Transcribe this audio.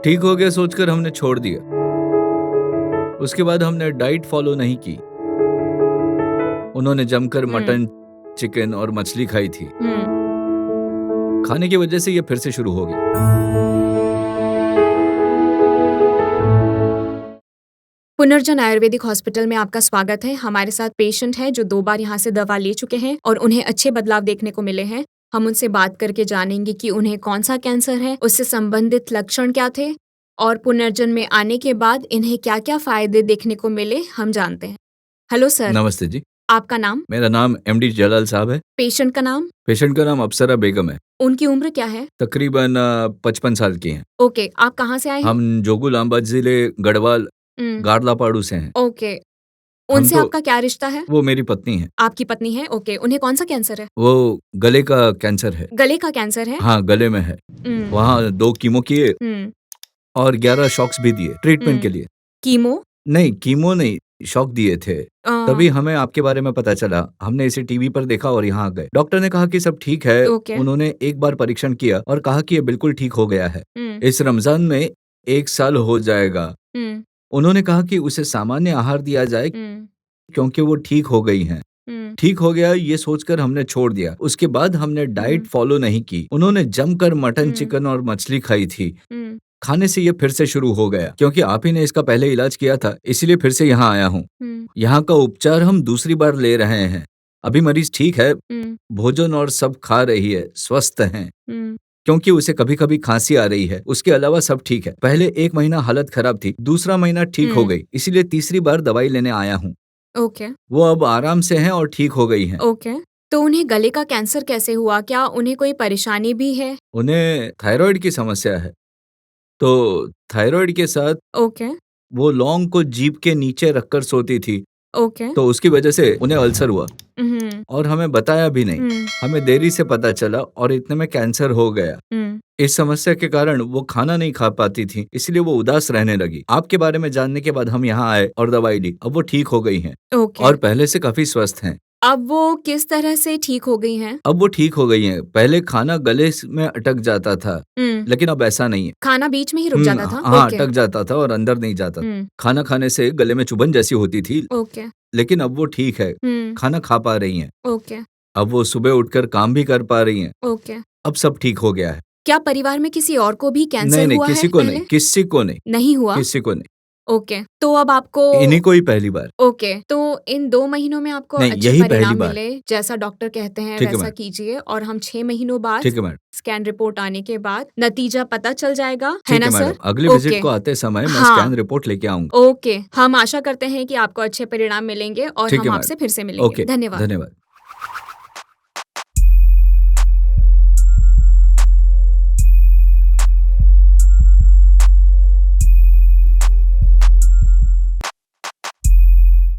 ठीक हो गया सोचकर हमने छोड़ दिया। उसके बाद हमने डाइट फॉलो नहीं की। उन्होंने जमकर मटन, चिकन और मछली खाई थी। खाने की वजह से ये फिर से शुरू हो गया। पुनर्जन आयुर्वेदिक हॉस्पिटल में आपका स्वागत है। हमारे साथ पेशेंट है जो 2 बार यहाँ से दवा ले चुके हैं और उन्हें अच्छे बदलाव देखने को मिले हैं। हम उनसे बात करके जानेंगे कि उन्हें कौन सा कैंसर है, उससे संबंधित लक्षण क्या थे और पुनर्जन में आने के बाद इन्हें क्या-क्या फायदे देखने को मिले, हम जानते हैं। हेलो सर, नमस्ते जी। आपका नाम? मेरा नाम एमडी जलाल साहब है। पेशेंट का नाम? पेशेंट का नाम अप्सरा बेगम है। उनकी उम्र क्या है? तकरीबन 55 साल की हैं। ओके, आप कहाँ से आए हैं? हम जोगुलांबा जिले गढ़वाल गाड़लापाड़ू से हैं। ओके, हम उनसे तो आपका क्या रिश्ता है? वो मेरी पत्नी है। आपकी पत्नी है, ओके। उन्हें कौन सा कैंसर है? वो गले का कैंसर है। गले का कैंसर है? हाँ, गले में है। हुँ, वहाँ 2 कीमो किए हुँ, और 11 शॉक्स भी दिए ट्रीटमेंट के लिए। कीमो? नहीं, कीमो नहीं, शॉक दिए थे। अ, तभी हमें आपके बारे में पता चला। हमने इसे टीवी पर देखा और यहाँ आ गए। डॉक्टर ने कहा कि सब ठीक है। ओके। उन्होंने एक बार परीक्षण किया और कहा कि ये बिल्कुल ठीक हो गया है। हुँ, इस रमज़ान में 1 साल हो जाएगा। हुँ, उन्होंने कहा कि उसे सामान्य आहार दिया जाए हुँ, क्योंकि वो ठीक हो गई हैं। हुँ, ठीक हो गया ये सोचकर हमने छोड़ दिया। उसके बाद हमने डाइट हुँ, फॉलो नहीं की। उन्होंने जमकर मटन, हुँ, चिकन और मछली खाई थी। हुँ, खाने से ये फिर से शुरू हो गया क्योंकि आप ही ने इसका पहले इलाज किया था, इसीलिए फिर से यहाँ आया हूँ। हुँ, यहाँ का उपचार हम दूसरी बार ले रहे हैं। अभी मरीज ठीक है, हुँ, भोजन और सब खा रही है, स्वस्थ हैं। हुँ, क्योंकि उसे कभी-कभी खांसी आ रही है, उसके अलावा सब ठीक है। पहले 1 महीना हालत खराब थी, दूसरा महीना ठीक हो हुँ, गई, इसीलिए तीसरी बार दवाई लेने आया हूँ। ओके, वो अब आराम से हैं और ठीक हो गई हैं। ओके। तो उन्हें गले का कैंसर कैसे हुआ? क्या उन्हें कोई परेशानी भी है? उन्हें थायरॉइड की समस्या है, तो थायरॉइड के साथ ओके, वो लौंग को जीभ के नीचे रखकर सोती थी, ओके। तो उसकी वजह से उन्हें अल्सर हुआ हुँ, और हमें बताया भी नहीं। हुँ, हमें देरी से पता चला और इतने में कैंसर हो गया। हुँ, इस समस्या के कारण वो खाना नहीं खा पाती थी, इसलिए वो उदास रहने लगी। आपके बारे में जानने के बाद हम यहाँ आए और दवाई ली। अब वो ठीक हो गई हैं ओके। और पहले से काफ़ी स्वस्थ हैं। अब वो किस तरह से ठीक हो गई हैं? अब वो ठीक हो गई हैं। पहले खाना गले में अटक जाता था, हुँ, लेकिन अब ऐसा नहीं है। खाना बीच में ही रुक जाता था? हाँ, ओके, अटक जाता था और अंदर नहीं जाता। हुँ, खाना खाने से गले में चुभन जैसी होती थी, ओके, लेकिन अब वो ठीक है। हुँ, खाना खा पा रही हैं। ओके, अब वो सुबह उठकर काम भी कर पा रही हैं। ओके। अब सब ठीक हो गया है। क्या परिवार में किसी और को भी कैंसर नहीं, हुआ है किसी को पहले? नहीं, किसी को नहीं, नहीं हुआ? किसी को नहीं। ओके, तो अब आपको इन्हीं को ही पहली बार। ओके, तो इन 2 महीनों में आपको नहीं, अच्छे यही पहली परिणाम बार। मिले, जैसा डॉक्टर कहते हैं ठीक है वैसा मैडम, कीजिए और हम 6 महीनों बाद ठीक है मैडम, स्कैन रिपोर्ट आने के बाद नतीजा पता चल जाएगा, है ठीक ना है मैडम। सर? अगली विज़िट ओके, को आते समय मैं हाँ, स्कैन रिपोर्ट लेके आऊँगा। ओके, हम आशा करते हैं कि आपको अच्छे परिणाम मिलेंगे और ठीक हम है आपसे मैडम। फिर से मिलेंगे। ओके, धन्यवाद। धन्यवाद।